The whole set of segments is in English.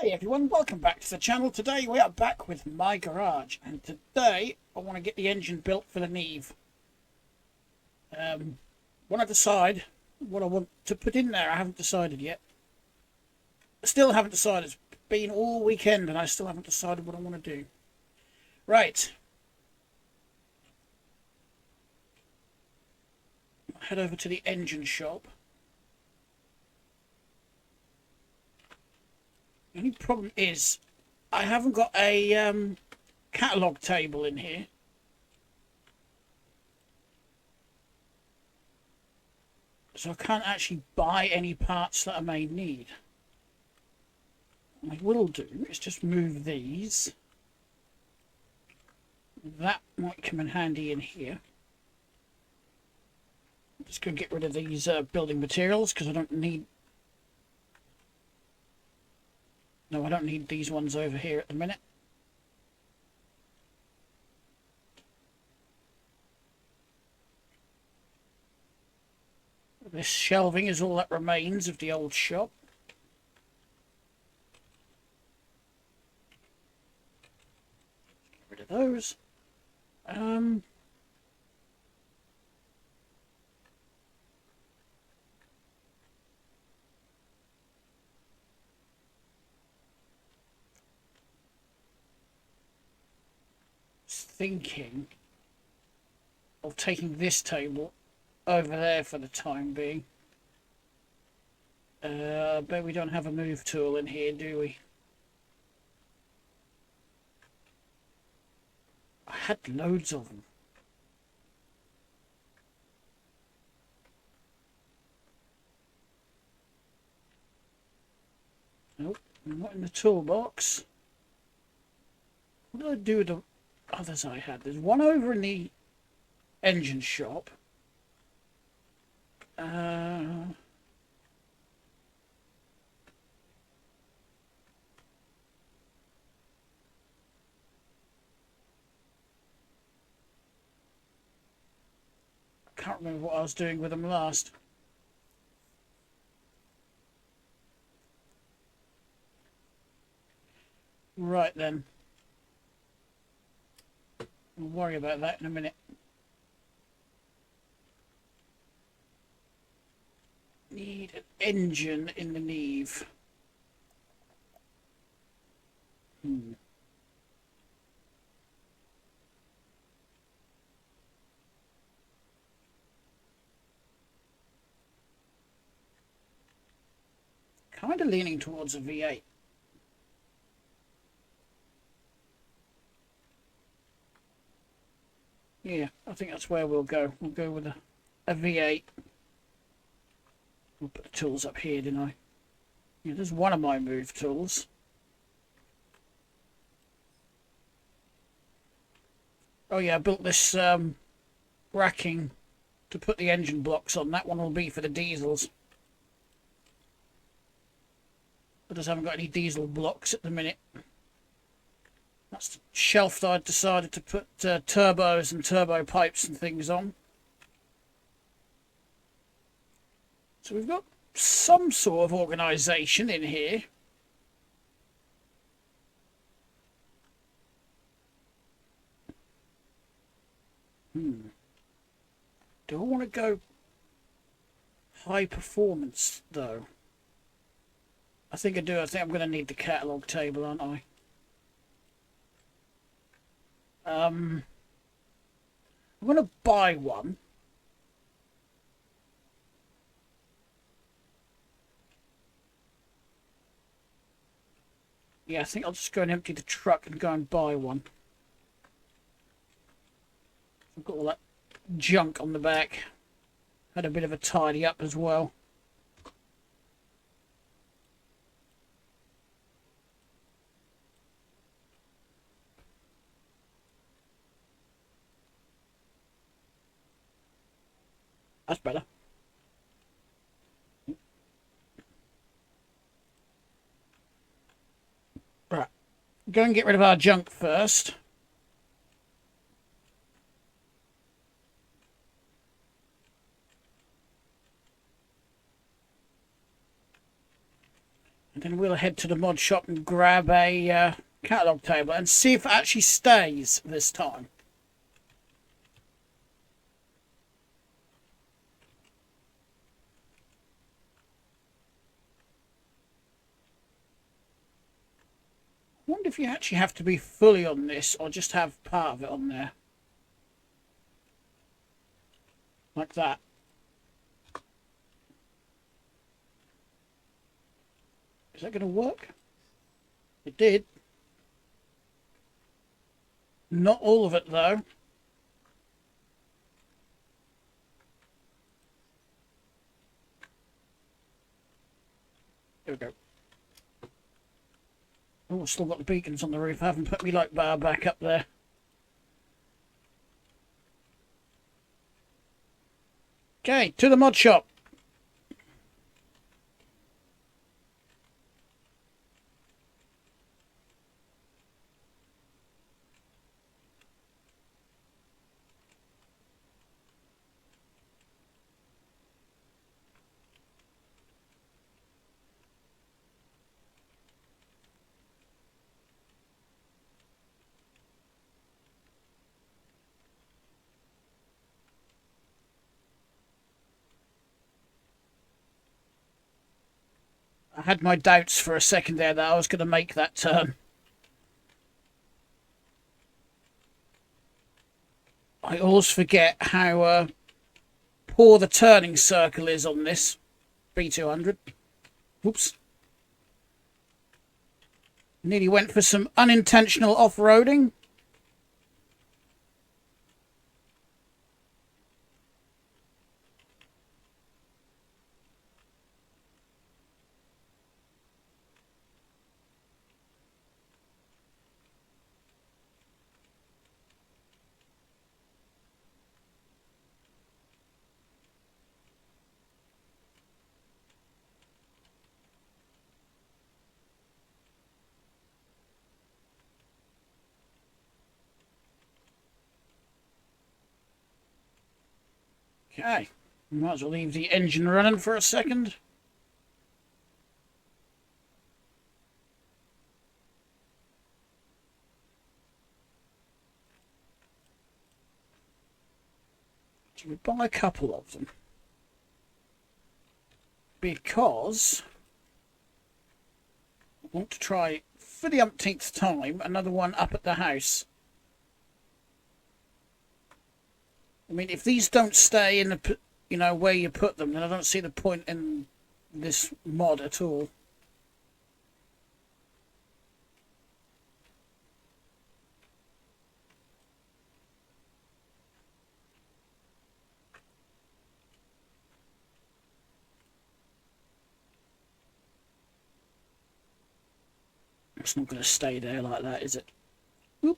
Hey everyone, welcome back to the channel. Today we are back with my garage, and today I want to get the engine built for the Neve. When I decide what I want to put in there, I haven't decided yet. I still haven't decided. It's been all weekend and I still haven't decided what I want to do. Right. I'll head over to the engine shop. The only problem is I haven't got a catalogue table in here. So I can't actually buy any parts that I may need. What I will do is just move these. That might come in handy in here. I'm just going to get rid of these building materials because I don't need... No, I don't need these ones over here at the minute. This shelving is all that remains of the old shop. Get rid of those. Thinking of taking this table over there for the time being. But we don't have a move tool in here, do we? I had loads of them. Nope, not in the toolbox. What did I do with the others I had? There's one over in the engine shop. I can't remember what I was doing with them last. Right then. We'll worry about that in a minute. Need an engine in the Neve. Kind of leaning towards a V8. Yeah, I think that's where we'll go. We'll go with a V8. We'll put the tools up here, didn't I? Yeah, there's one of my move tools. Oh yeah, I built this racking to put the engine blocks on. That one will be for the diesels. I just haven't got any diesel blocks at the minute. That's the shelf that I decided to put turbos and turbo pipes and things on. So we've got some sort of organisation in here. Do I want to go high performance though? I think I do. I think I'm going to need the catalogue table, aren't I? I'm going to buy one. Yeah, I think I'll just go and empty the truck and go and buy one. I've got all that junk on the back. Had a bit of a tidy up as well. That's better. Right. Go and get rid of our junk first. And then then we'll head to the mod shop and grab a catalogue table and see if it actually stays this time. I wonder if you actually have to be fully on this or just have part of it on there. Like that. Is that going to work? It did. Not all of it though. Here we go. Oh, I've still got the beacons on the roof. I haven't put my light bar back up there. Okay, to the mod shop. I had my doubts for a second there that I was going to make that turn. I always forget how poor the turning circle is on this B200. Oops. Nearly went for some unintentional off-roading. Okay, might as well leave the engine running for a second. So we buy a couple of them. Because I want to try, for the umpteenth time, another one up at the house. I mean, if these don't stay in the, you know, where you put them, then I don't see the point in this mod at all. It's not going to stay there like that, is it? Oop.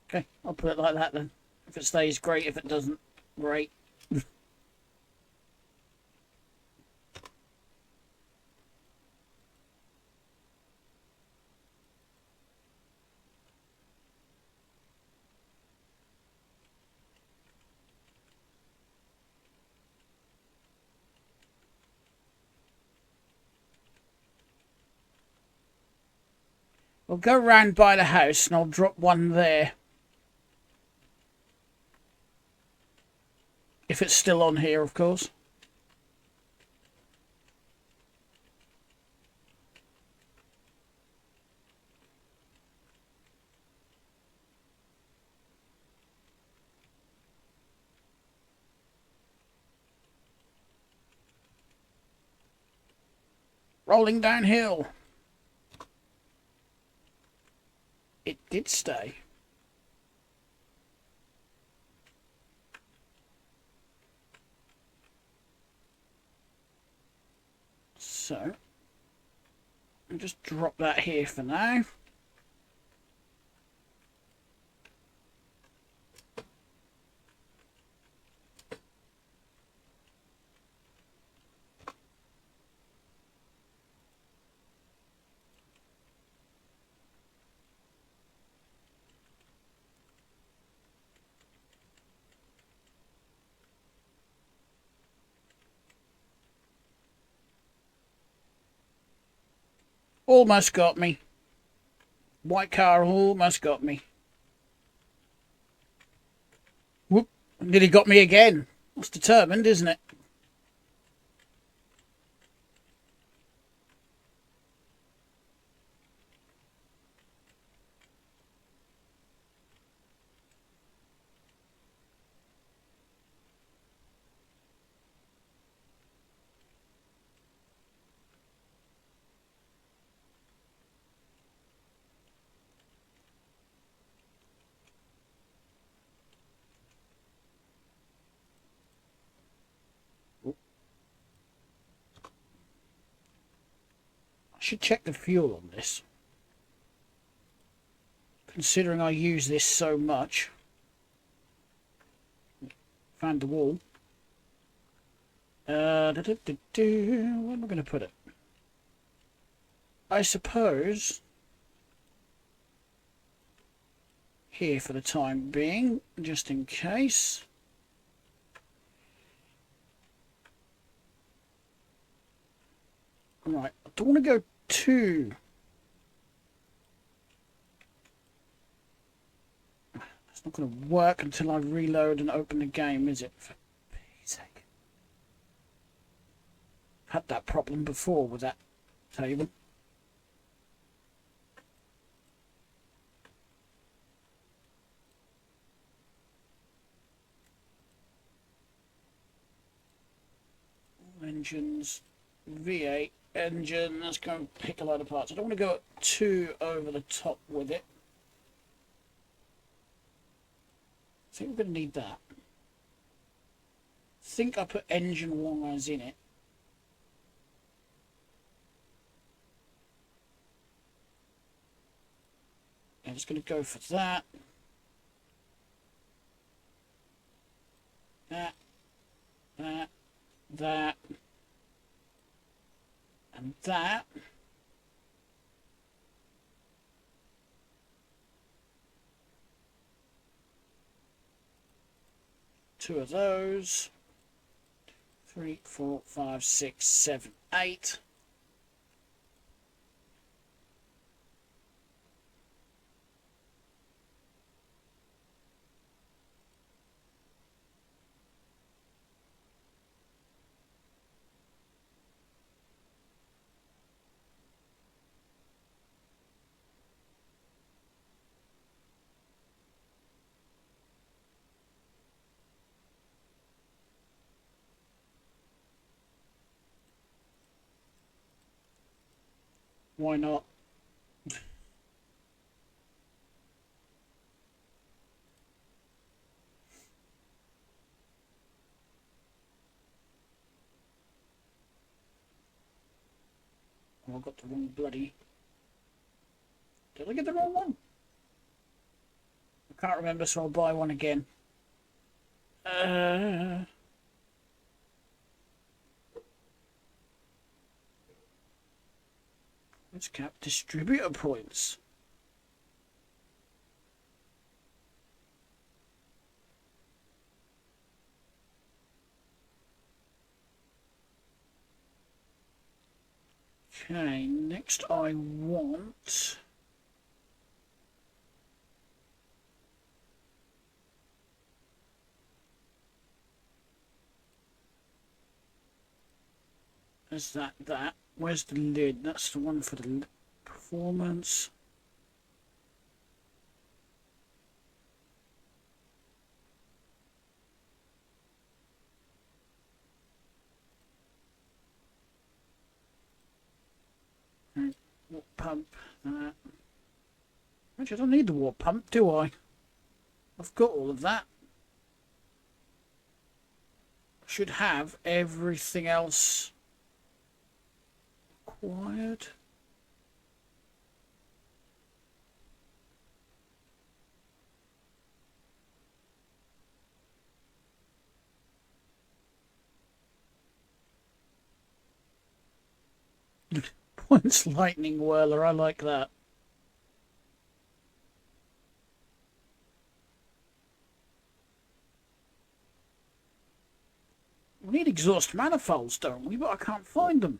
Okay, I'll put it like that then. If it stays, great. If it doesn't, great. We'll go round by the house and I'll drop one there. If it's still on here, of course. Rolling downhill. It did stay. So, I'll just drop that here for now. Almost got me. White car almost got me. Whoop. Nearly got me again. That's determined, isn't it? I should check the fuel on this, considering I use this so much. Found the wall. Where am I going to put it? I suppose here for the time being, just in case. Right, I don't want to go too... It's not going to work until I reload and open the game, is it? For Pete's sake. I've had that problem before with that table. Engines, V8 engine, let's go and pick a load of parts. I don't want to go too over the top with it. I think we're going to need that. I think I put engine wires in it. I'm just going to go for that. That. And that. Two of those. 3, 4, 5, 6, 7, 8. Why not? Oh, I got the wrong bloody... Did I get the wrong one? I can't remember, so I'll buy one again. Let's cap distributor points. Okay, next I want... Is that? Where's the lid? That's the one for the performance. Water pump, that. Actually, I don't need the water pump, do I? I've got all of that. Should have everything else required. Points lightning whirler, I like that. We need exhaust manifolds, don't we? But I can't find them.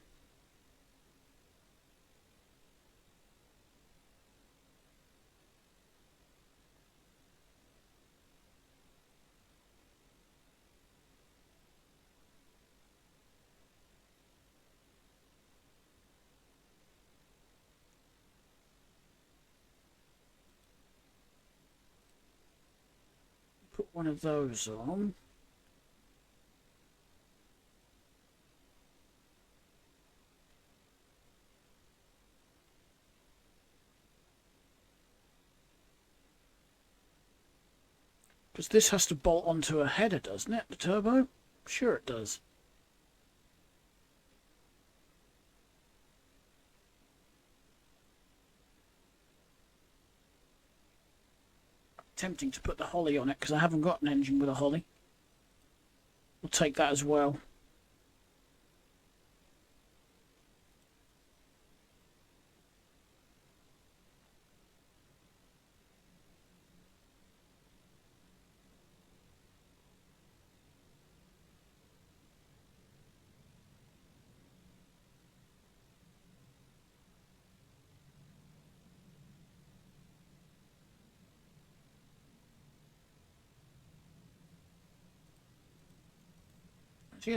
put one of those on. Because this has to bolt onto a header, doesn't it? The turbo? Sure it does. Tempting to put the Holley on it because I haven't got an engine with a Holley. We'll take that as well.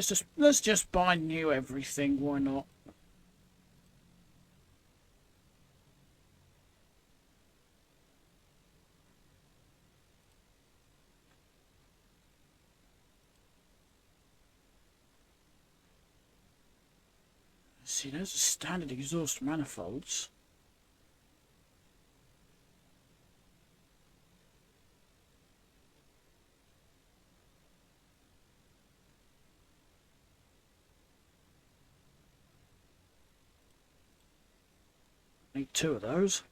So let's just buy new everything. Why not? See, those are standard exhaust manifolds. Need two of those.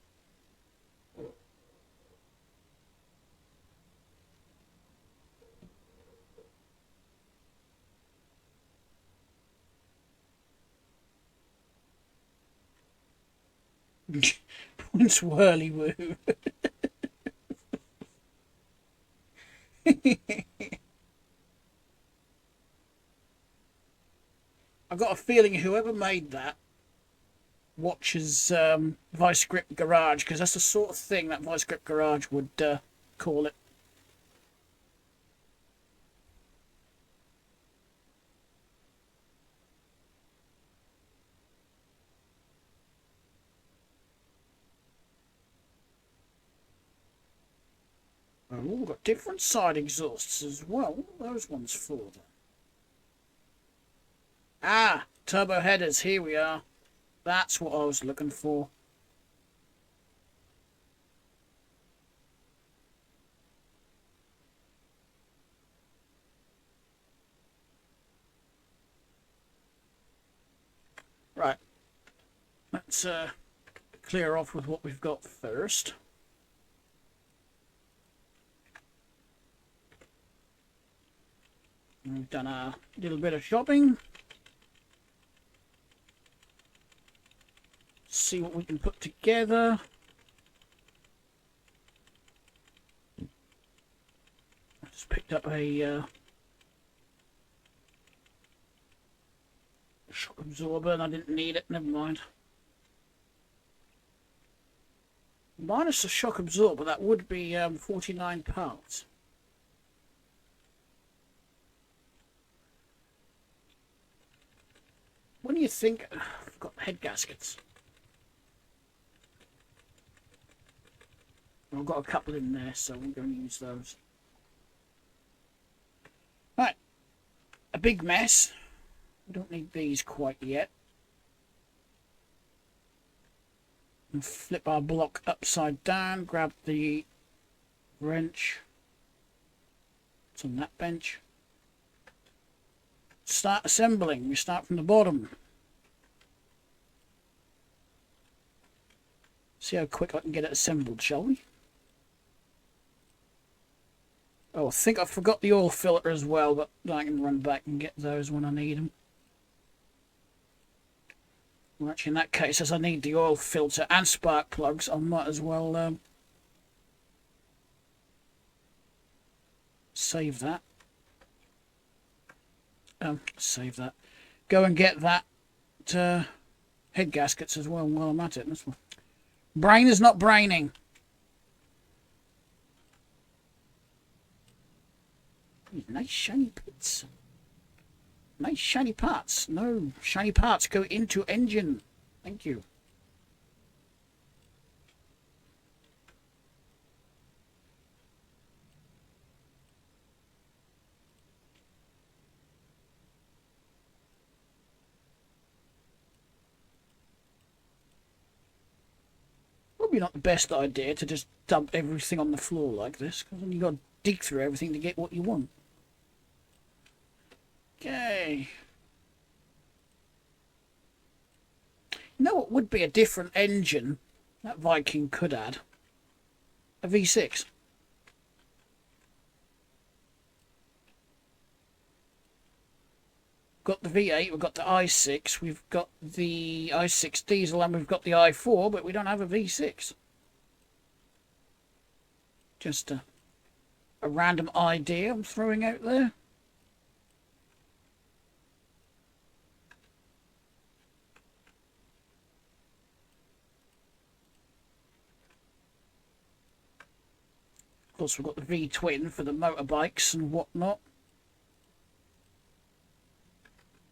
Points whirly woo. I've got a feeling whoever made that watches Vice Grip Garage, because that's the sort of thing that Vice Grip Garage would call it. Oh, we've got different side exhausts as well. What are those ones for then? Ah, turbo headers, here we are. That's what I was looking for. Right. Let's clear off with what we've got first. We've done a little bit of shopping. See what we can put together. I just picked up a shock absorber and I didn't need it. Never mind. Minus the shock absorber, that would be 49 pounds. When do you think... I've got head gaskets. I've got a couple in there, so I'm going to use those. Right. A big mess. We don't need these quite yet. And flip our block upside down. Grab the wrench. It's on that bench. Start assembling. We start from the bottom. See how quick I can get it assembled, shall we? Oh, I think I forgot the oil filter as well, but I can run back and get those when I need them. Well, actually, in that case, as I need the oil filter and spark plugs, I might as well save that. Save that. Go and get that head gaskets as well while I'm at it. This one. Brain is not braining. Nice shiny bits. Nice shiny parts. No, shiny parts go into engine. Thank you. Probably not the best idea to just dump everything on the floor like this, because then you've got to dig through everything to get what you want. Okay. You know what would be a different engine that Viking could add? A V6. Got the V8, we've got the i6, we've got the i6 diesel, and we've got the i4, but we don't have a V6. Just a random idea I'm throwing out there. Of course, we've got the V-twin for the motorbikes and whatnot.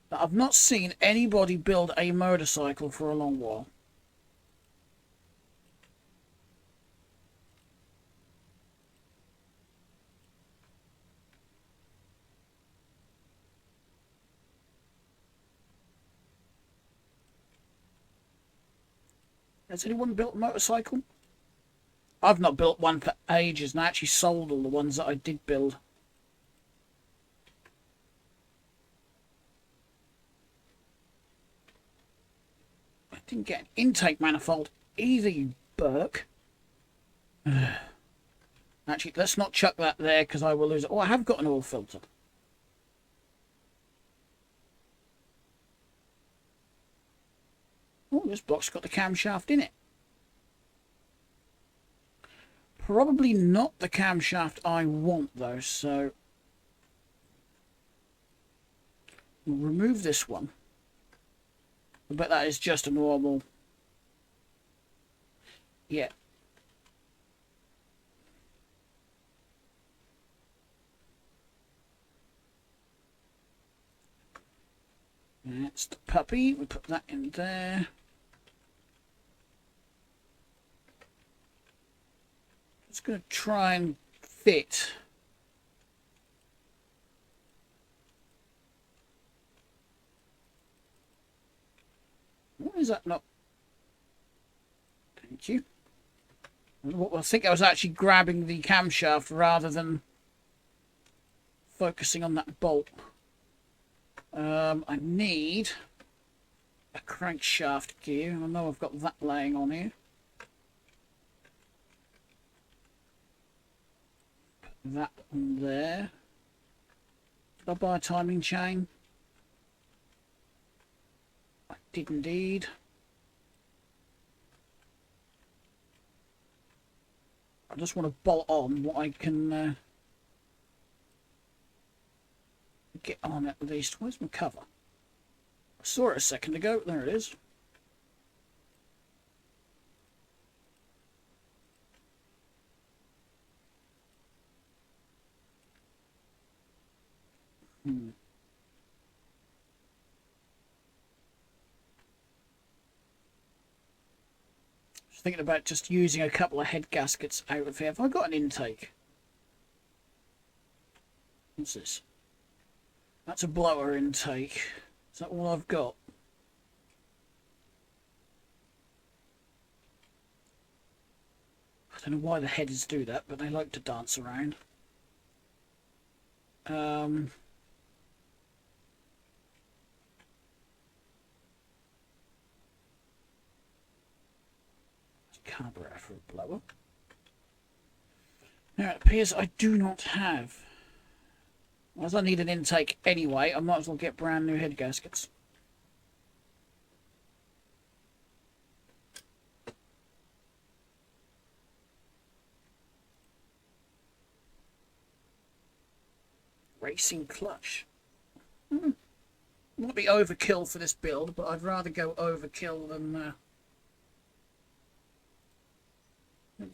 But I've not seen anybody build a motorcycle for a long while. Has anyone built a motorcycle? I've not built one for ages, and I actually sold all the ones that I did build. I didn't get an intake manifold either, you Burke. Actually, let's not chuck that there, because I will lose it. Oh, I have got an oil filter. Oh, this block's got the camshaft in it. Probably not the camshaft I want, though, so we'll remove this one. I bet that is just a normal... Yeah. That's the puppy. We put that in there. Just going to try and fit. What is that not? Thank you. I think I was actually grabbing the camshaft rather than focusing on that bolt. I need a crankshaft gear. I know I've got that laying on here. Put that on there. Did I buy a timing chain? I did indeed. I just want to bolt on what I can get on at least. Where's my cover? I saw it a second ago. There it is. Just thinking about just using a couple of head gaskets out of here. Have I got an intake? What's this? That's a blower intake. Is that all I've got? I don't know why the headers do that, but they like to dance around. Carburetor for a blower. Now it appears I do not have. As I need an intake anyway, I might as well get brand new head gaskets. Racing clutch. Might be overkill for this build, but I'd rather go overkill than the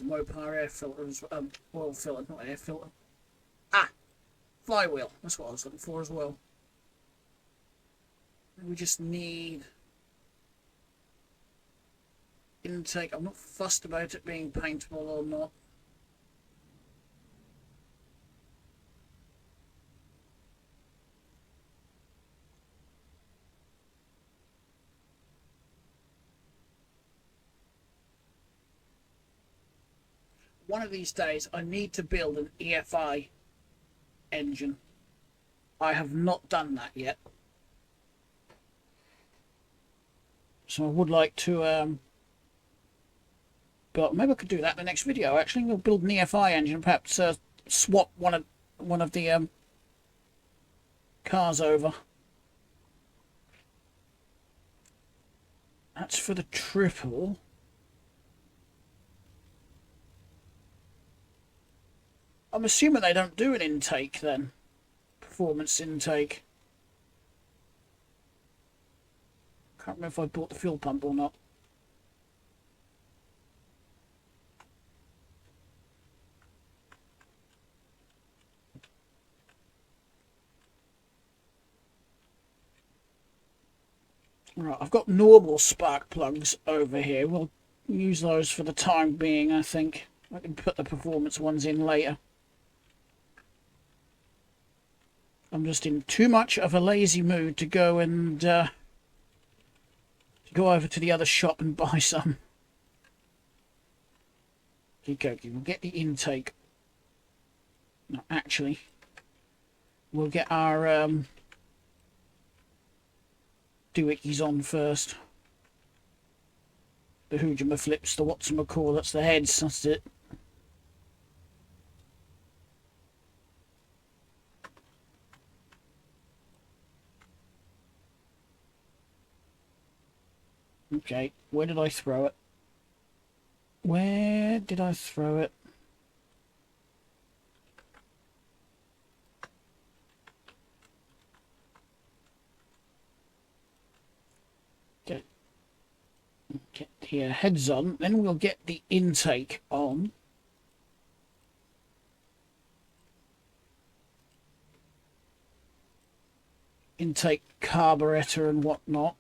Mopar air filter, oil filter, not air filter. Ah, flywheel. That's what I was looking for as well. We just need intake. I'm not fussed about it being paintable or not. one of these days I need to build an EFI engine. I have not done that yet. So I would like to but maybe I could do that in the next video. Actually, we'll build an EFI engine, perhaps swap one of the cars over. That's for the triple. I'm assuming they don't do an intake then. Performance intake. Can't remember if I bought the fuel pump or not. Right, I've got normal spark plugs over here. We'll use those for the time being, I think. I can put the performance ones in later. I'm just in too much of a lazy mood to go and go over to the other shop and buy some. Okay, we'll get the intake. No, actually, we'll get our doohickeys on first. The hoojama flips, the whatchamacall, that's the heads, that's it. Okay, where did I throw it? Where did I throw it? Get the heads on, then we'll get the intake on. Intake carburetor and whatnot.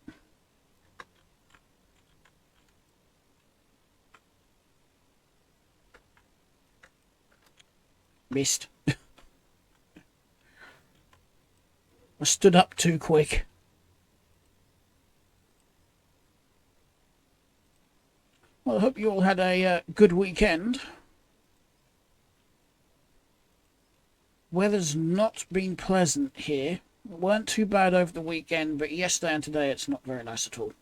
Missed. I stood up too quick. Well, I hope you all had a good weekend. Weather's not been pleasant here. It weren't too bad over the weekend, but yesterday and today it's not very nice at all.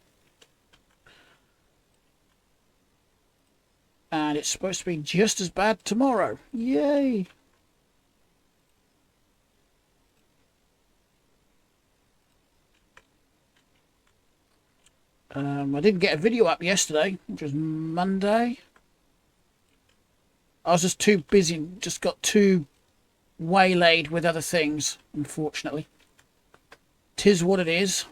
And it's supposed to be just as bad tomorrow. Yay! I didn't get a video up yesterday, which was Monday. I was just too busy, just got too waylaid with other things, unfortunately. 'Tis what it is.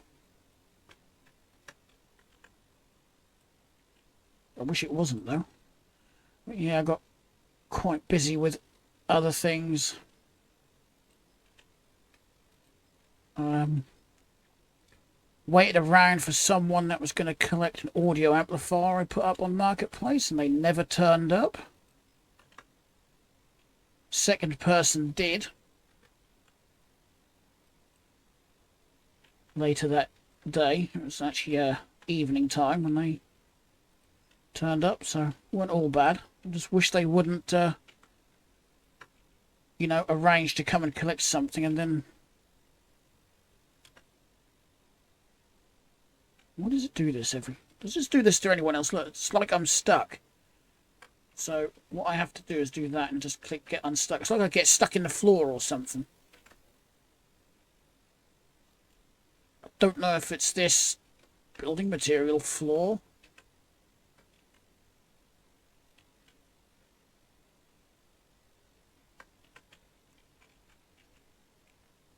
I wish it wasn't, though. But yeah, I got quite busy with other things. Waited around for someone that was going to collect an audio amplifier I put up on Marketplace, and they never turned up. Second person did. Later that day. It was actually evening time when they turned up, so it wasn't all bad. I just wish they wouldn't, you know, arrange to come and collect something and then... What does it do this every... Does this do this to anyone else? Look, it's like I'm stuck. So what I have to do is do that and just click get unstuck. It's like I get stuck in the floor or something. I don't know if it's this building material floor.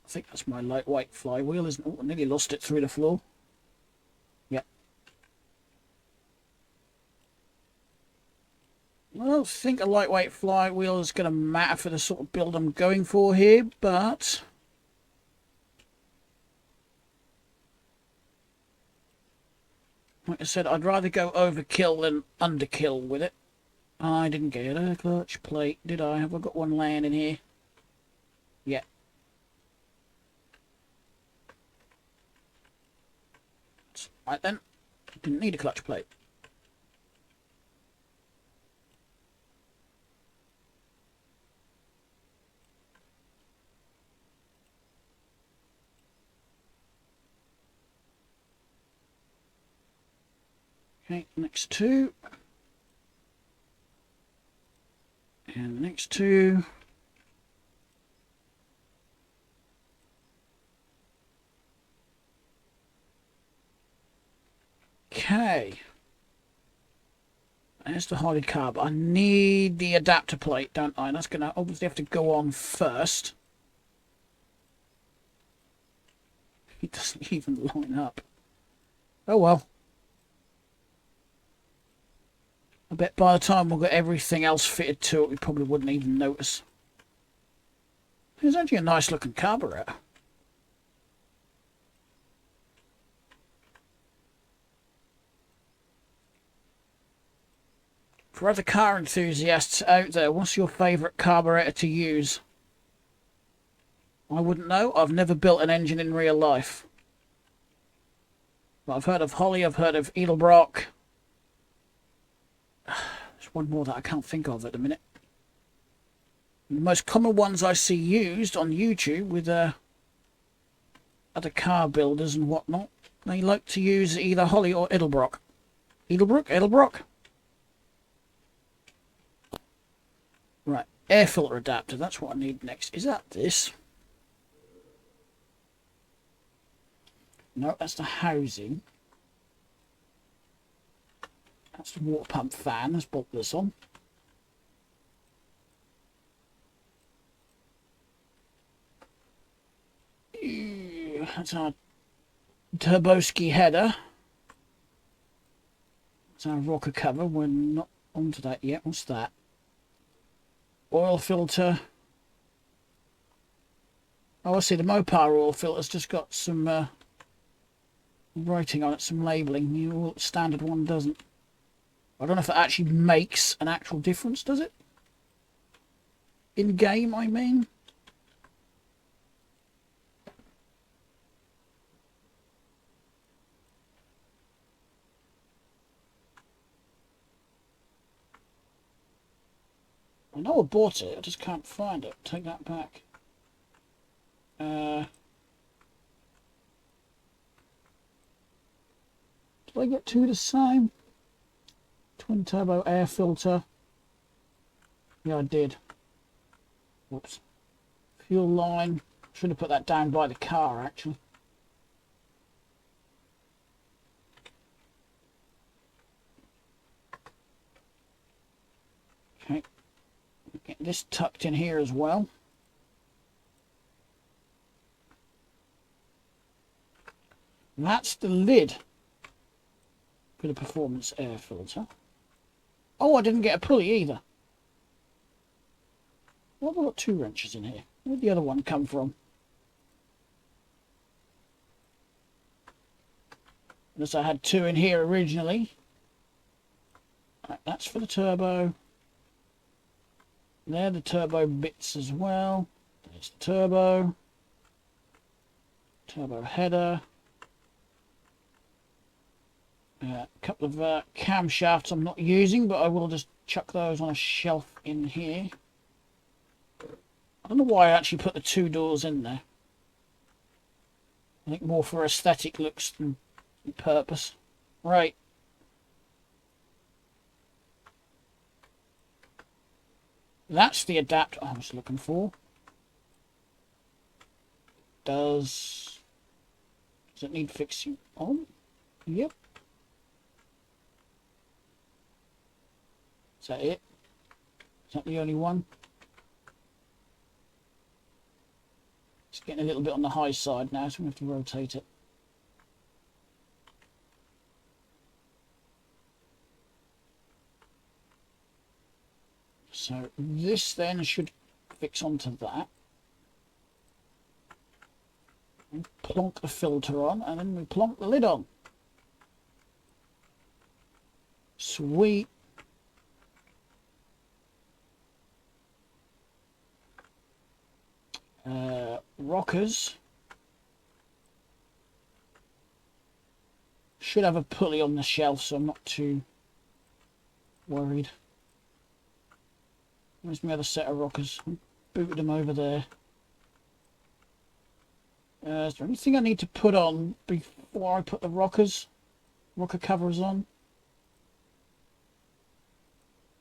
I think that's my lightweight flywheel, isn't it? Oh, I nearly lost it through the floor. Yep. I don't think a lightweight flywheel is going to matter for the sort of build I'm going for here, but... Like I said, I'd rather go overkill than underkill with it. I didn't get a clutch plate, did I? Have I got one laying in here? Yeah. Right then, didn't need a clutch plate. Okay, next two. And the next two. Okay. There's the Holley Carb. I need the adapter plate, don't I? That's going to obviously have to go on first. It doesn't even line up. Oh well. I bet by the time we've got everything else fitted to it, we probably wouldn't even notice. It's actually a nice looking carburetor. For other car enthusiasts out there, what's your favourite carburetor to use? I wouldn't know. I've never built an engine in real life. But I've heard of Holley, I've heard of Edelbrock. There's one more that I can't think of at the minute. The most common ones I see used on YouTube with other car builders and whatnot, they like to use either Holley or Edelbrock. Edelbrock? Right, air filter adapter, that's what I need next. Is that this? No, that's the housing. That's the water pump fan. Let's bolt this on. That's our Turboski header. That's our rocker cover. We're not onto that yet. What's that? Oil filter. Oh, I see. The Mopar oil filter's just got some writing on it, some labelling. The standard one doesn't. I don't know if that actually makes an actual difference, does it? In game, I mean. I know I bought it, I just can't find it. Take that back. Did I get two the same? Twin turbo air filter. Yeah, I did. Whoops. Fuel line. Should have put that down by the car, actually. Okay. Get this tucked in here as well. That's the lid for the performance air filter. Oh, I didn't get a pulley either. Well, I've got two wrenches in here. Where'd the other one come from? Unless I had two in here originally. Right, that's for the turbo. They're the turbo bits as well. There's the turbo. Turbo header. A couple of camshafts I'm not using, but I will just chuck those on a shelf in here. I don't know why I actually put the two doors in there. I think more for aesthetic looks than purpose. Right. That's the adapter I was looking for. Does it need fixing on? Yep. Is that it? Is that the only one? It's getting a little bit on the high side now, so I'm going to have to rotate it. So this then should fix onto that. And plonk the filter on, and then we plonk the lid on. Sweet. Rockers. Should have a pulley on the shelf, so I'm not too worried. Where's my other set of rockers? I booted them over there. Is there anything I need to put on before I put the rocker covers on?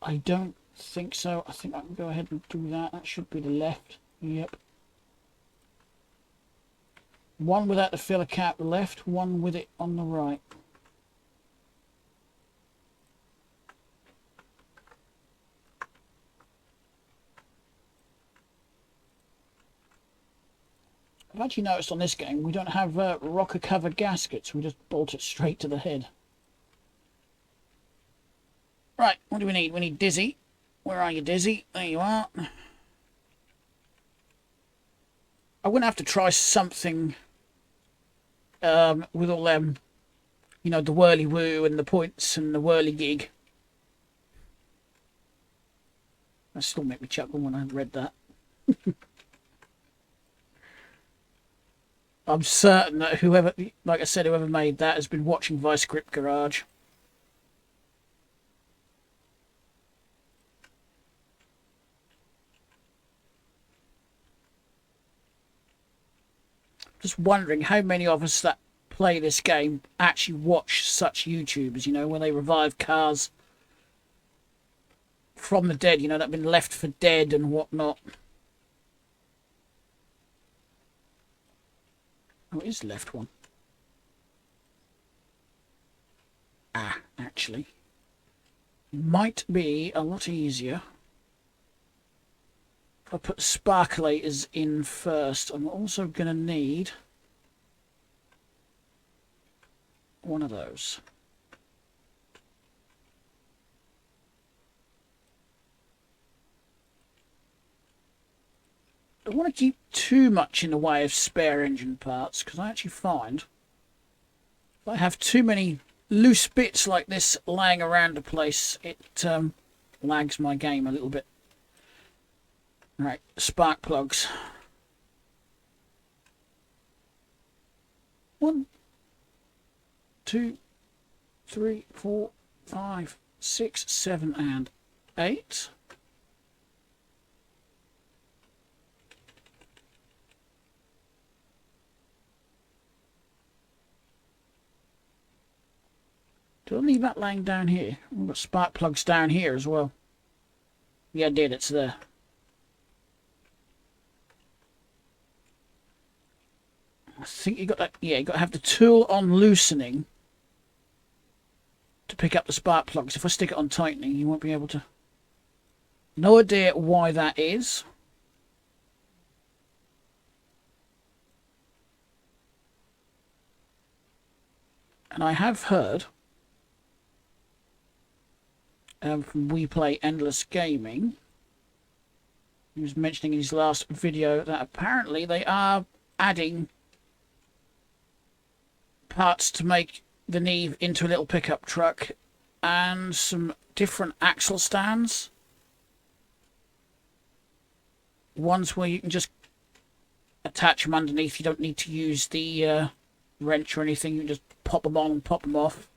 I don't think so. I think I can go ahead and do that. That should be the left. Yep. One without the filler cap left, one with it on the right. I've actually noticed on this game we don't have rocker cover gaskets. We just bolt it straight to the head. Right, what do we need? We need Dizzy. Where are you, Dizzy? There you are. I'm going to have to try something with all them, you know, the whirly woo and the points and the whirly gig. That still made me chuckle when I read that. I'm certain that whoever, like I said, whoever made that has been watching Vice Grip Garage. Just wondering how many of us that play this game actually watch such YouTubers, you know, when they revive cars from the dead, you know, that have been left for dead and whatnot. Oh, it is the left one. Ah, actually. Might be a lot easier if I put sparkulators in first. I'm also going to need one of those. I don't want to keep too much in the way of spare engine parts, because I actually find if I have too many loose bits like this laying around the place, it lags my game a little bit. Right, spark plugs. 1, 2, 3, 4, 5, 6, 7, and 8. Do I leave that laying down here? We've got spark plugs down here as well. Yeah, I did. It's there. I think you got that. Yeah, you got to have the tool on loosening to pick up the spark plugs. If I stick it on tightening, you won't be able to. No idea why that is. And I have heard from We Play Endless Gaming, he was mentioning in his last video that apparently they are adding parts to make the Neve into a little pickup truck and some different axle stands. Ones where you can just attach them underneath. You don't need to use the wrench or anything. You can just pop them on and pop them off.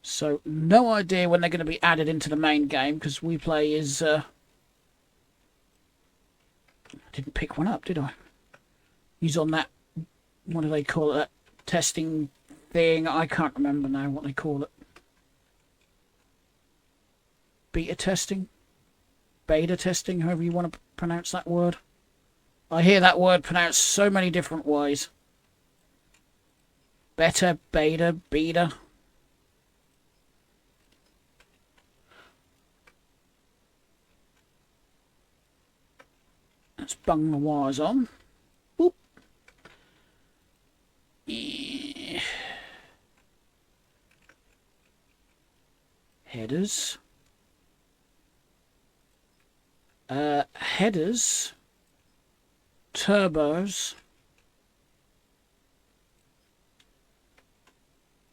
So no idea when they're going to be added into the main game, because We Play is I didn't pick one up, did I? He's on that, what do they call it, that testing thing. I can't remember now what they call it. Beta testing? Beta testing, however you want to pronounce that word. I hear that word pronounced so many different ways. Beta, beta, beta. Let's bung the wires on. Boop. Yeah. Headers. Headers. Turbos.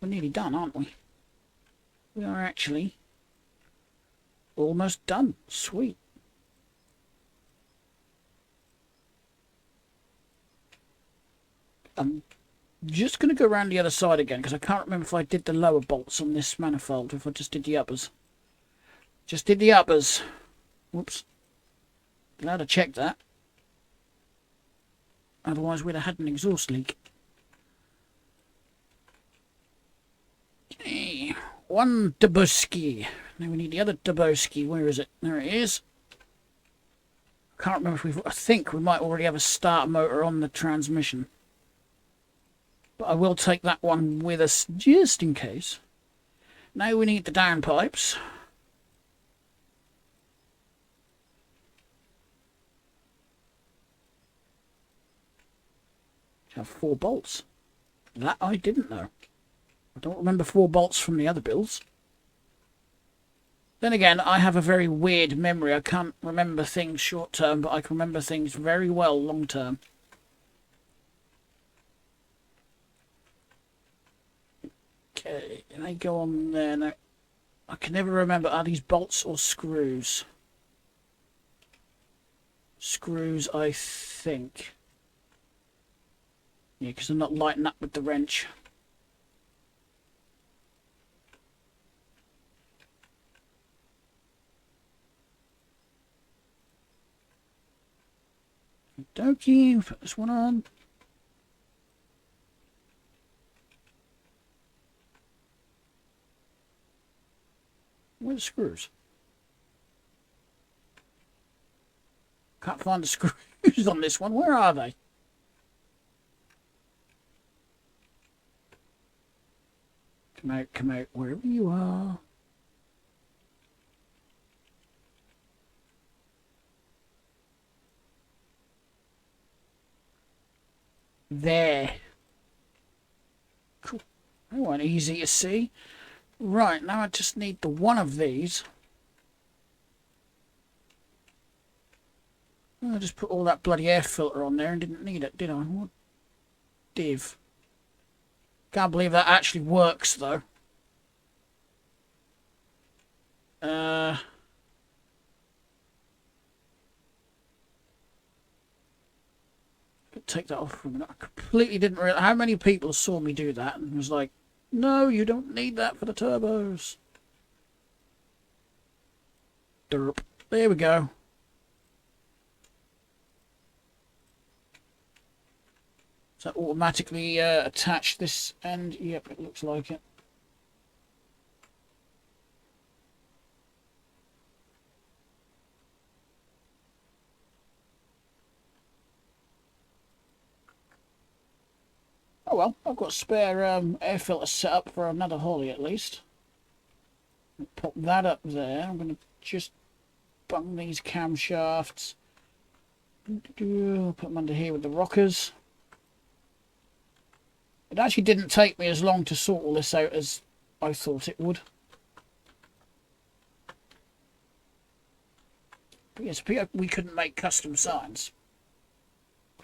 We're nearly done, aren't we? We are actually almost done. Sweet. I'm just going to go around the other side again, because I can't remember if I did the lower bolts on this manifold, or if I just did the uppers. Just did the uppers. Whoops. Glad I checked that. Otherwise we'd have had an exhaust leak. one Dabuski. Now we need the other Dabuski. Where is it? There it is. Can't remember if we've... I think we might already have a start motor on the transmission. But I will take that one with us just in case. Now we need the downpipes. Have 4 bolts. That I didn't know. I don't remember 4 bolts from the other builds. Then again, I have a very weird memory. I can't remember things short term, but I can remember things very well long term. Okay, and I go on there now. I can never remember, are these bolts or screws? Screws, I think. Yeah, because they're not lighting up with the wrench. Dokey, put this one on. Where's the screws? Can't find the screws on this one. Where are they? Come out, wherever you are. There. Cool. That one easy to see. Right, now I just need the one of these. I just put all that bloody air filter on there and didn't need it, did I? What div? Can't believe that actually works, though. Take that off for a minute. I completely didn't realize how many people saw me do that and was like, no, you don't need that for the turbos. Derp. There we go. So automatically attach this end. Yep, it looks like it. Oh well, I've got spare air filter set up for another Holley at least. Pop that up there. I'm going to just bung these camshafts. Put them under here with the rockers. It actually didn't take me as long to sort all this out as I thought it would. But yes, we couldn't make custom signs.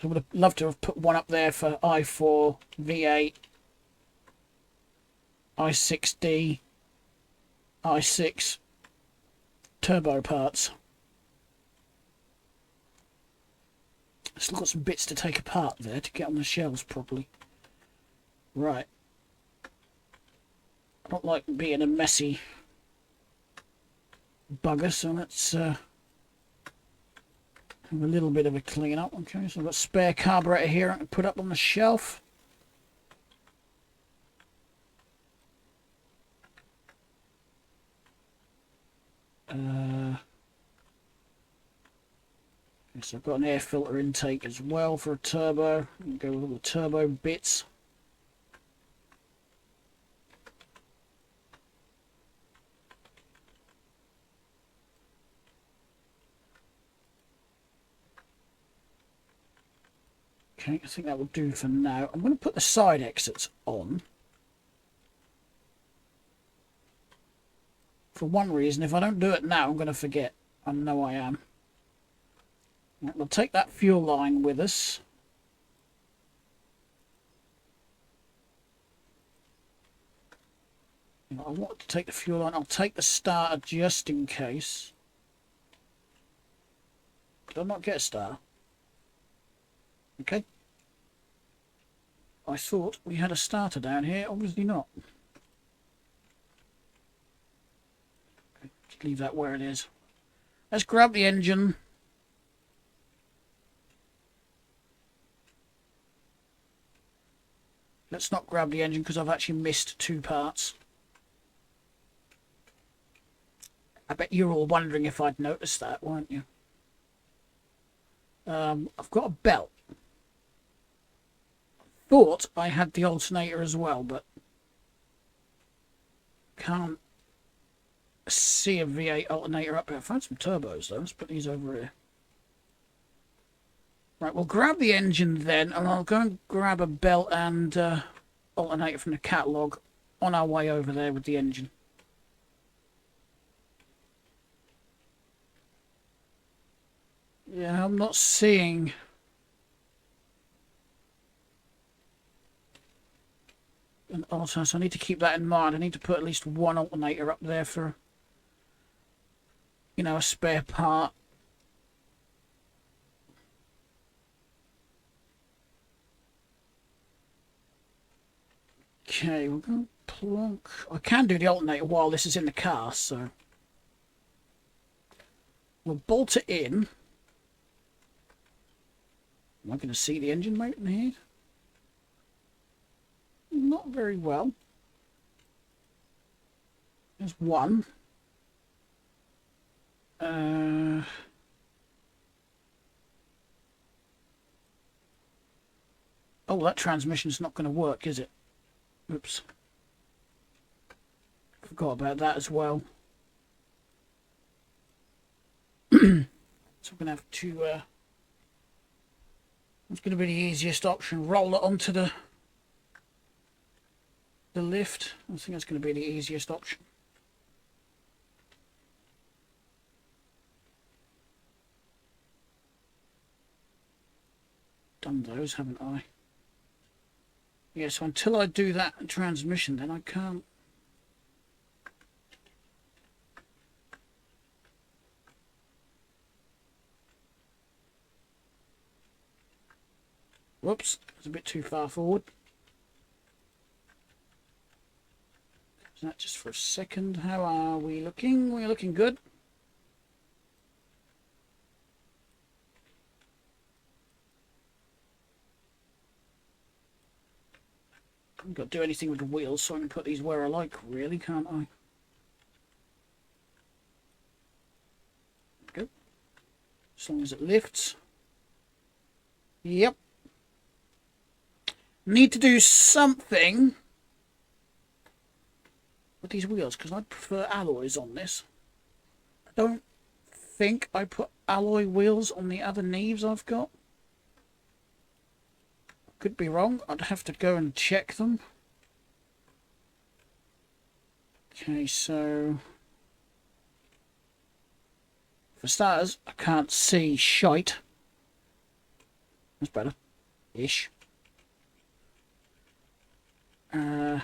I would have loved to have put one up there for i4, V8, i6D, i6 turbo parts. Still got some bits to take apart there to get on the shelves properly. Right. I don't like being a messy bugger, so let's have a little bit of a clean up. Okay, so I've got spare carburetor here I can put up on the shelf. So I've got an air filter intake as well for a turbo. Go with all the turbo bits. Okay, I think that will do for now. I'm going to put the side exits on. For one reason, if I don't do it now, I'm going to forget. I know I am. Right, we'll take that fuel line with us. I want to take the fuel line. I'll take the starter just in case. Did I not get a starter? Okay. I thought we had a starter down here. Obviously not. Okay, just leave that where it is. Let's grab the engine. Let's not grab the engine because I've actually missed 2 parts. I bet you're all wondering if I'd noticed that, weren't you? I've got a belt. Thought I had the alternator as well, but can't see a V8 alternator up here. I found some turbos though. Let's put these over here. Right, we'll grab the engine then, and I'll go and grab a belt and alternator from the catalogue on our way over there with the engine. Yeah, I'm not seeing an alternator, so I need to keep that in mind. I need to put at least one alternator up there for, you know, a spare part. Okay, we're going to plunk. I can do the alternator while this is in the car, so we'll bolt it in. Am I going to see the engine mate in here? Not very well. There's one. Oh, that transmission's not going to work, is it? Oops. Forgot about that as well. So I'm going to have to... it's going to be the easiest option. Roll it onto the lift. I think that's going to be the easiest option. Done those, haven't I? Yeah, so until I do that transmission, then I can't. Whoops, it's a bit too far forward. Is that just for a second? How are we looking? We're looking good. I haven't got to do anything with the wheels, so I can put these where I like, really, can't I? There we go. As long as it lifts. Yep. Need to do something with these wheels, because I'd prefer alloys on this. I don't think I put alloy wheels on the other Neves I've got. Could be wrong. I'd have to go and check them. Okay, so for starters, I can't see shite. That's better. Ish. Can't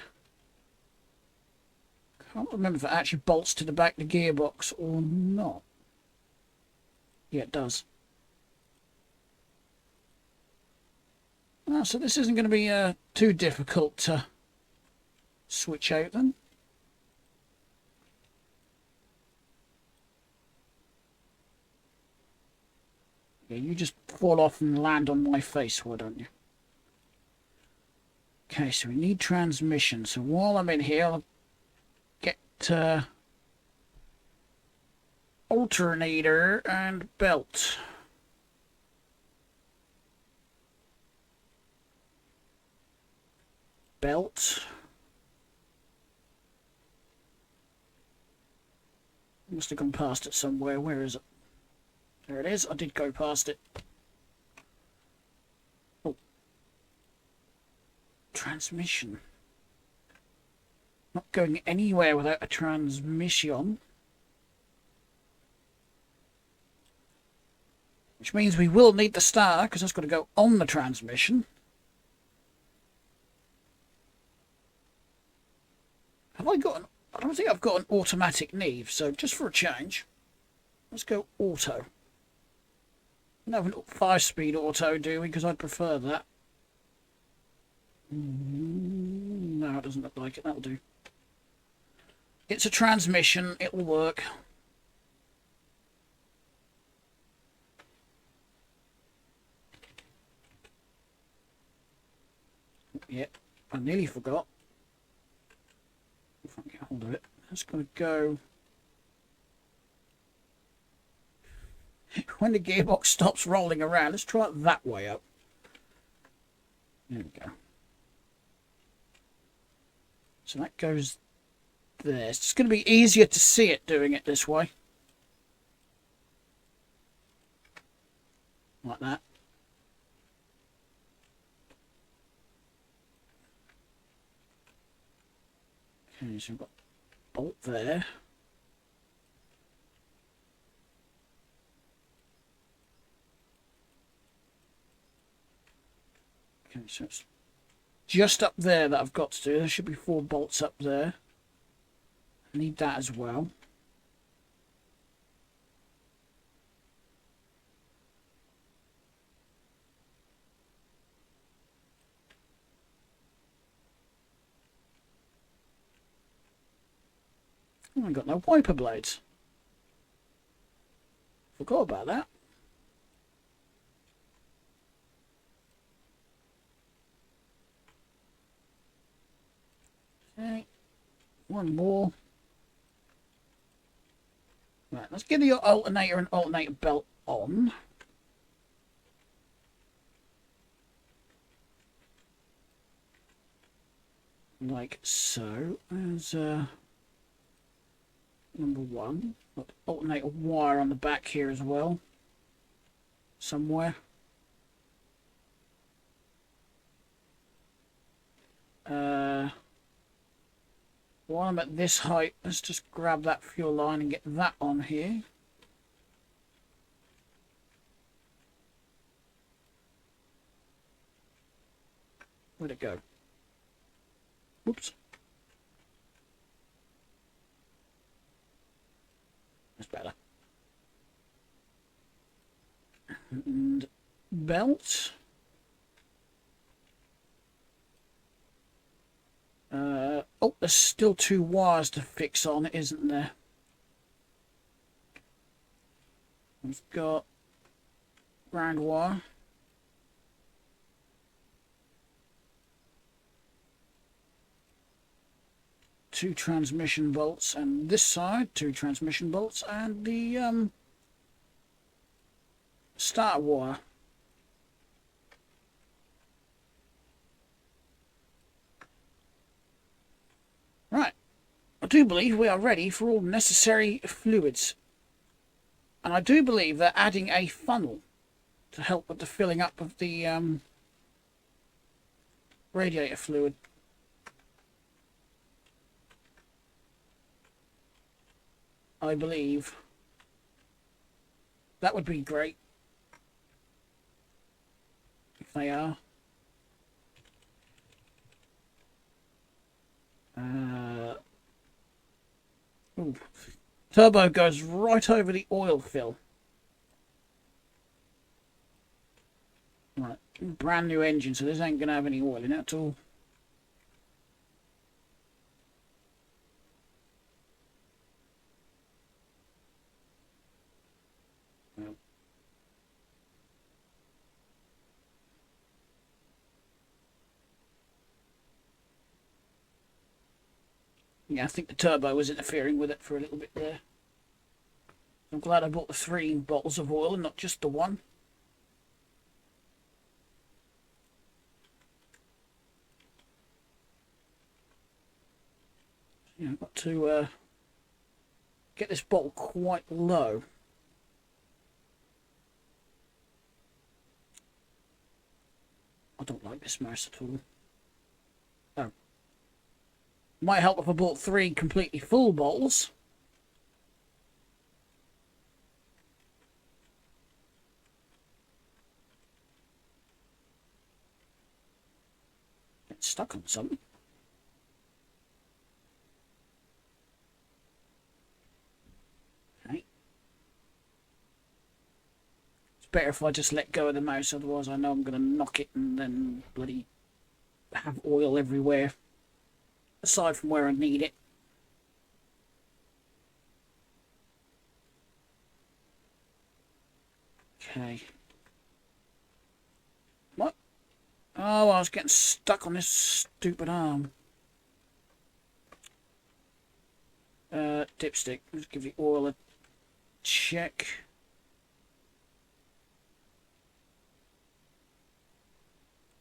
remember if it actually bolts to the back of the gearbox or not. Yeah, it does. So this isn't going to be too difficult to switch out then. Yeah, you just fall off and land on my face, why don't you? Okay, so we need transmission. So while I'm in here, I'll get alternator and belt. Belt. Must have gone past it somewhere. Where is it? There it is. I did go past it. Oh. Transmission. Not going anywhere without a transmission. Which means we will need the starter, because that's got to go on the transmission. Have I got an... I don't think I've got an automatic Neve, so just for a change, let's go auto. We don't have a 5-speed auto, do we? Because I'd prefer that. No, it doesn't look like it. That'll do. It's a transmission. It will work. Yep, I nearly forgot. If I can get hold of it. That's going to go when the gearbox stops rolling around. Let's try it that way up. There we go. So that goes there. It's just going to be easier to see it doing it this way. Like that. Okay, so we've got a bolt there. Okay, so it's just up there that I've got to do. There should be 4 bolts up there. I need that as well. Oh, I've got no wiper blades. Forgot about that. Okay, one more. Right, let's get the alternator and alternator belt on. Like so. There's number 1. Got the alternator wire on the back here as well. Somewhere. While I'm at this height, let's just grab that fuel line and get that on here. Where'd it go? Whoops. That's better. And belt. Oh, there's still 2 wires to fix on, isn't there? We've got ground wire. Two transmission bolts, and this side 2 transmission bolts, and the starter wire. Right, I do believe we are ready for all necessary fluids, and I do believe they're adding a funnel to help with the filling up of the radiator fluid. I believe that would be great if they are. Ooh. Turbo goes right over the oil fill. Right, brand new engine, so this ain't gonna have any oil in it at all. Yeah, I think the turbo was interfering with it for a little bit there. I'm glad I bought the 3 bottles of oil and not just the 1. Yeah, I've got to get this bottle quite low. I don't like this mouse at all. Oh. Might help if I bought 3 completely full bottles. Get stuck on something. Okay. It's better if I just let go of the mouse, otherwise I know I'm going to knock it and then bloody have oil everywhere. Aside from where I need it. Okay. What? Oh, I was getting stuck on this stupid arm. Dipstick. Let's give the oil a check.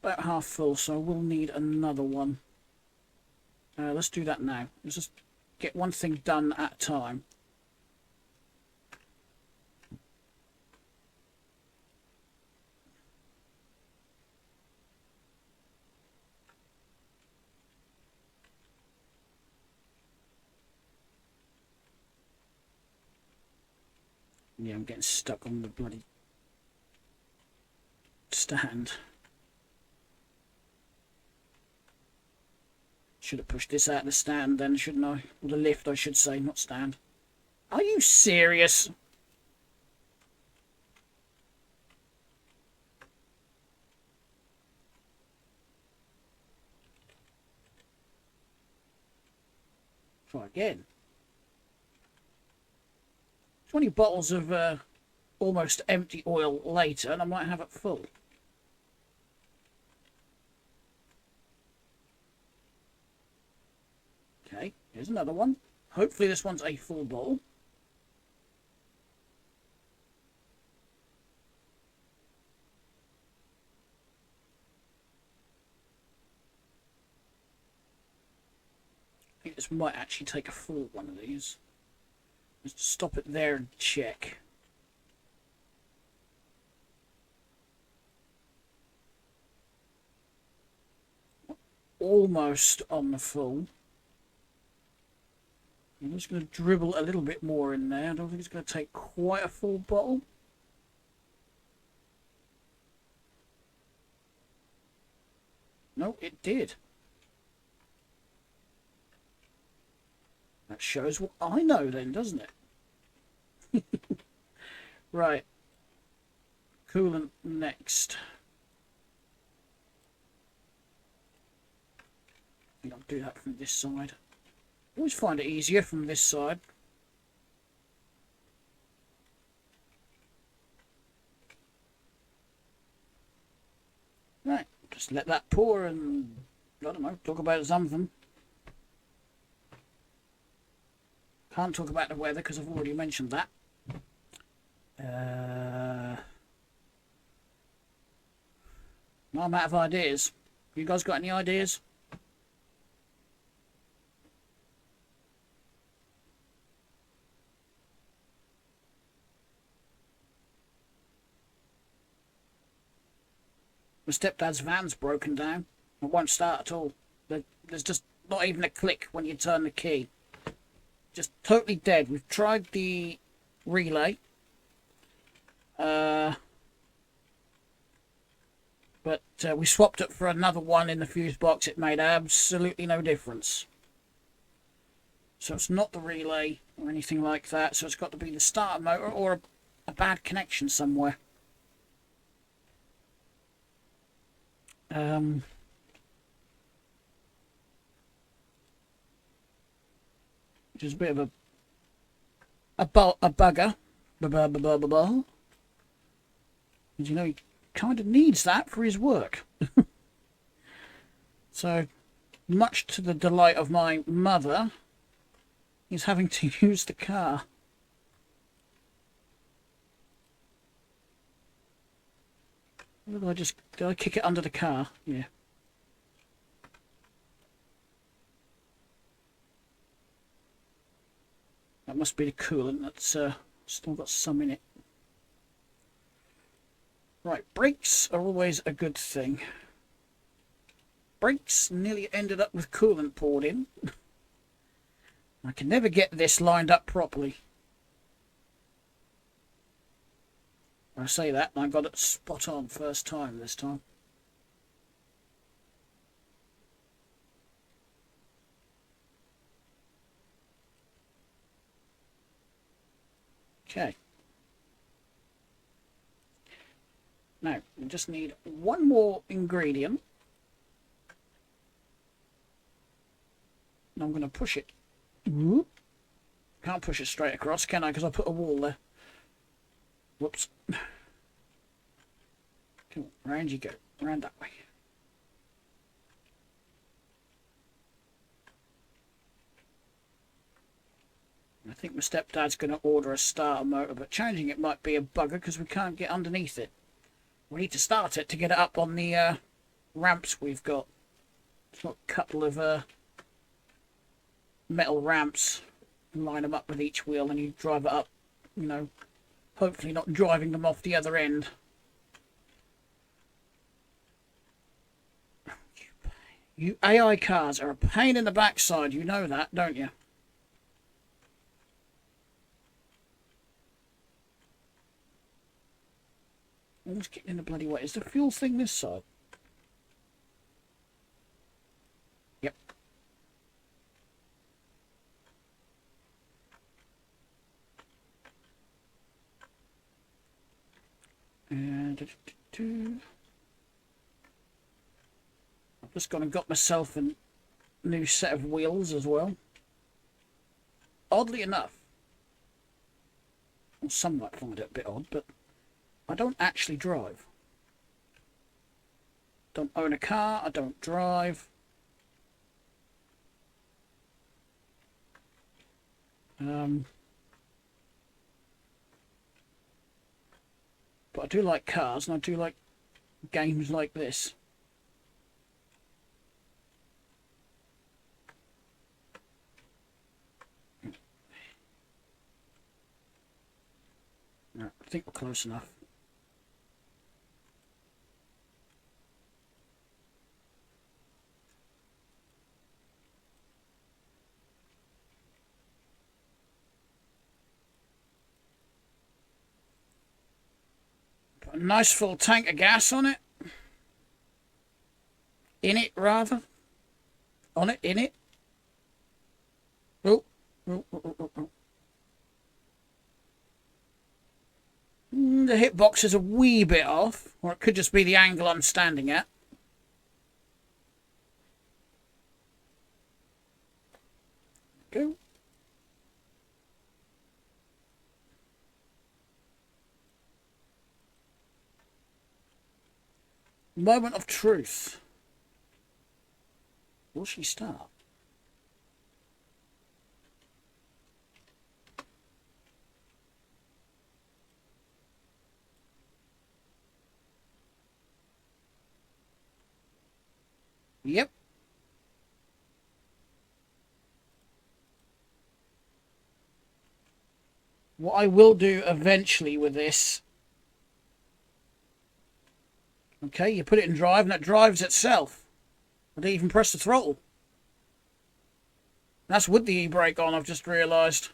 about half full, so I will need another one. Let's do that now. Let's just get one thing done at a time. Yeah, I'm getting stuck on the bloody stand. Should have pushed this out of the stand then, shouldn't I? Or the lift, I should say, not stand. Are you serious? Try again. 20 bottles of almost empty oil later, and I might have it full. Okay, here's another one. Hopefully this one's a full bottle. I think this might actually take a full one of these. Just stop it there and check. Almost on the full. I'm just going to dribble a little bit more in there. I don't think it's going to take quite a full bottle. No, it did. That shows what I know then, doesn't it? Right. Coolant next. I think I'll do that from this side. Always find it easier from this side. Right, just let that pour and, I don't know, talk about something. Can't talk about the weather because I've already mentioned that. I'm out of ideas. You guys got any ideas? My stepdad's van's broken down. It won't start at all. There's just not even a click when you turn the key. Just totally dead. We've tried the relay. But we swapped it for another one in the fuse box. It made absolutely no difference. So it's not the relay or anything like that. So it's got to be the starter motor or a bad connection somewhere. Which is a bit of a bugger. Because, you know, he kind of needs that for his work. So, much to the delight of my mother, he's having to use the car. Did I kick it under the car? Yeah. That must be the coolant that's still got some in it. Right, brakes are always a good thing. Brakes nearly ended up with coolant poured in. I can never get this lined up properly. I say that, and I got it spot on first time this time. Okay. Now, we just need one more ingredient. And I'm going to push it. Whoop. Can't push it straight across, can I? Because I put a wall there. Whoops. Come on, round you go. Round that way. I think my stepdad's going to order a starter motor, but changing it might be a bugger because we can't get underneath it. We need to start it to get it up on the ramps we've got. It's got a couple of metal ramps. Line them up with each wheel and you drive it up, you know, hopefully not driving them off the other end. You AI cars are a pain in the backside, you know that, don't you? Almost getting in the bloody way. Is the fuel thing this side? Yep. And I've just gone and got myself a new set of wheels as well. Oddly enough, well, some might find it a bit odd, but I don't actually drive. Don't own a car, I don't drive. But I do like cars and I do like games like this. I think we're close enough. Put a nice full tank of gas on it. In it, rather. On it, in it. Oh. The hitbox is a wee bit off, or it could just be the angle I'm standing at. Go. Moment of truth. Will she start? Yep. What I will do eventually with this... Okay, you put it in drive and it drives itself. I didn't even press the throttle. That's with the e-brake on, I've just realised.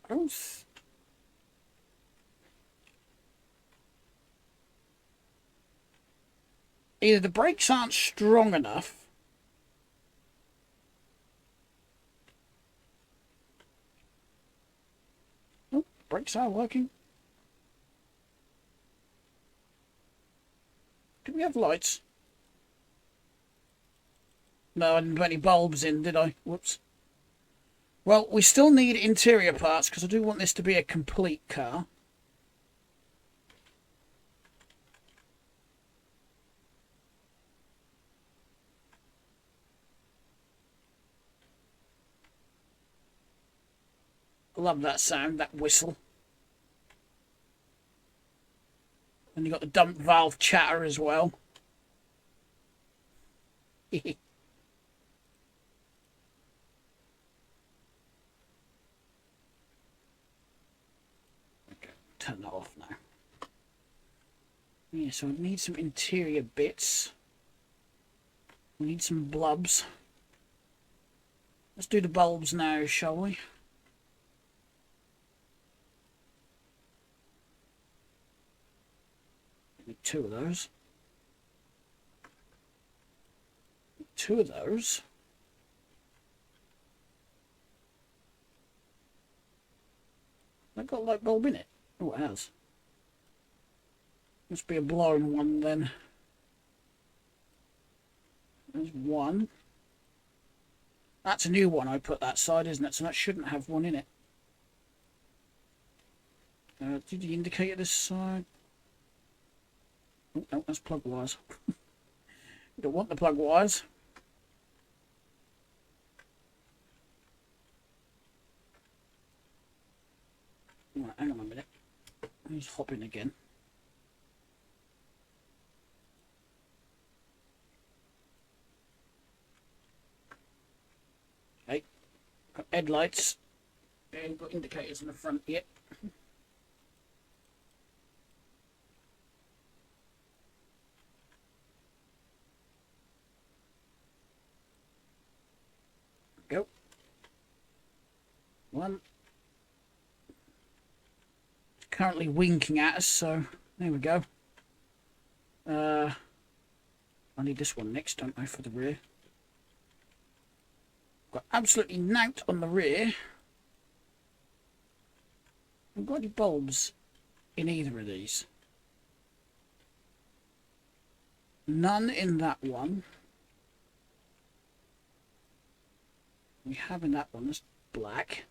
I don't... Either the brakes aren't strong enough. Oh, brakes are working. Do we have lights? No, I didn't put any bulbs in, did I? Whoops. Well, we still need interior parts because I do want this to be a complete car. Love that sound, that whistle. And you got the dump valve chatter as well. Okay, turn that off now. Yeah, so we need some interior bits. We need some blobs. Let's do the bulbs now, shall we? Need two of those. Two of those. That got a light bulb in it. Oh, it has. Must be a blown one then. There's one. That's a new one I put that side, isn't it? So that shouldn't have one in it. Did the indicator this side? Oh, no, that's plug wires. You don't want the plug wires. hang on a minute. He's hopping again. Okay, got headlights. And got indicators in the front yet. Go. One. It's currently winking at us, so there we go. I need this one next, don't I, for the rear? Got absolutely nout on the rear. I've got any bulbs in either of these. None in that one. We have in that one that's black.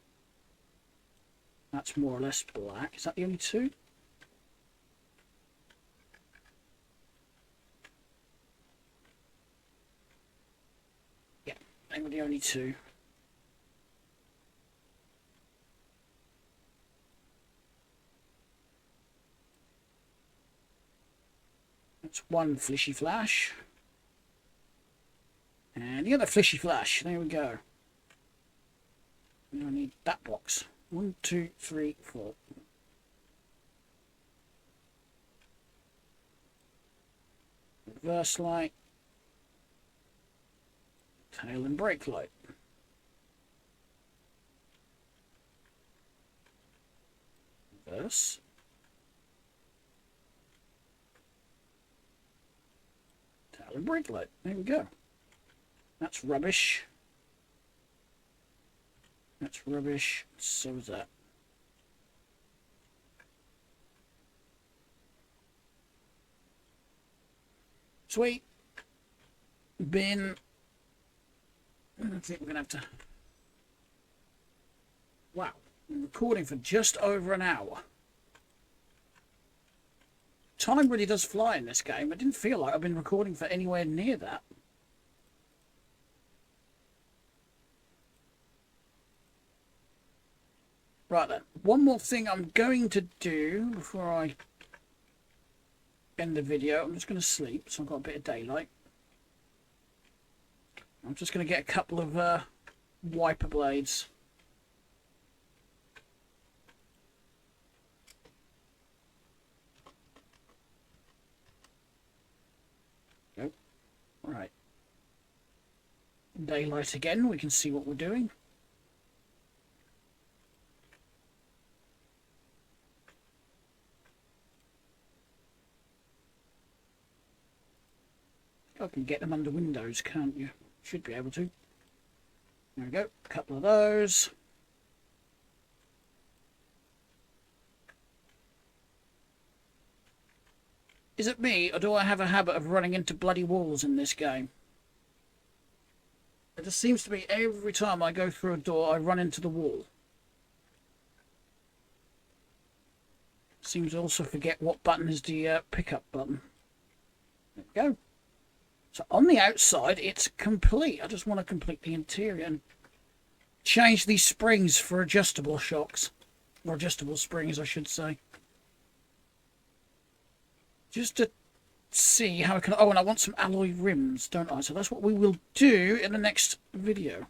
That's more or less black. Is that the only two? Yeah, they were the only two. That's one flishy flash. And the other flishy flash. There we go. Now I need that box. 1, 2, 3, 4. Reverse light. Tail and brake light. Reverse. Tail and brake light. There we go. That's rubbish. That's rubbish. So is that. Sweet. Bin. I think we're going to have to... Wow. I'm recording for just over an hour. Time really does fly in this game. I didn't feel like I've been recording for anywhere near that. Right then, one more thing I'm going to do before I end the video. I'm just going to sleep, so I've got a bit of daylight. I'm just going to get a couple of wiper blades. Nope. Right. Daylight again, we can see what we're doing. I can get them under windows, can't you? Should be able to. There we go. A couple of those. Is it me, or do I have a habit of running into bloody walls in this game? It just seems to be every time I go through a door, I run into the wall. Seems to also forget what button is the pickup button. There we go. So on the outside, it's complete. I just want to complete the interior and change these springs for adjustable shocks. Or adjustable springs, I should say. Just to see how I can... Oh, and I want some alloy rims, don't I? So that's what we will do in the next video.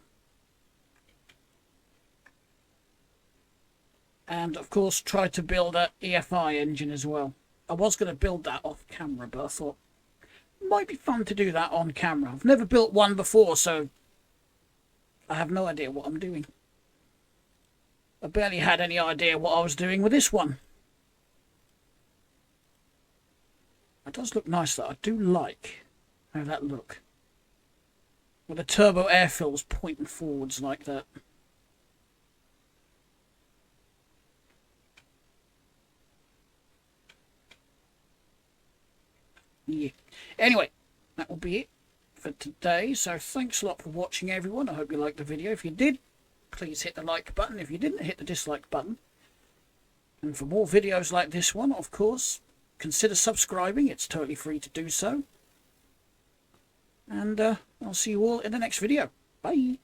And, of course, try to build an EFI engine as well. I was going to build that off camera, but I thought... might be fun to do that on camera. I've never built one before, so I have no idea what I'm doing. I barely had any idea what I was doing with this one. It does look nice though. I do like how that look. With the turbo air fills pointing forwards like that. Yeah. Anyway, that will be it for today. So thanks a lot for watching, everyone. I hope you liked the video. If you did, please hit the like button. If you didn't, hit the dislike button. And for more videos like this one, of course, consider subscribing. It's totally free to do so. And I'll see you all in the next video. Bye.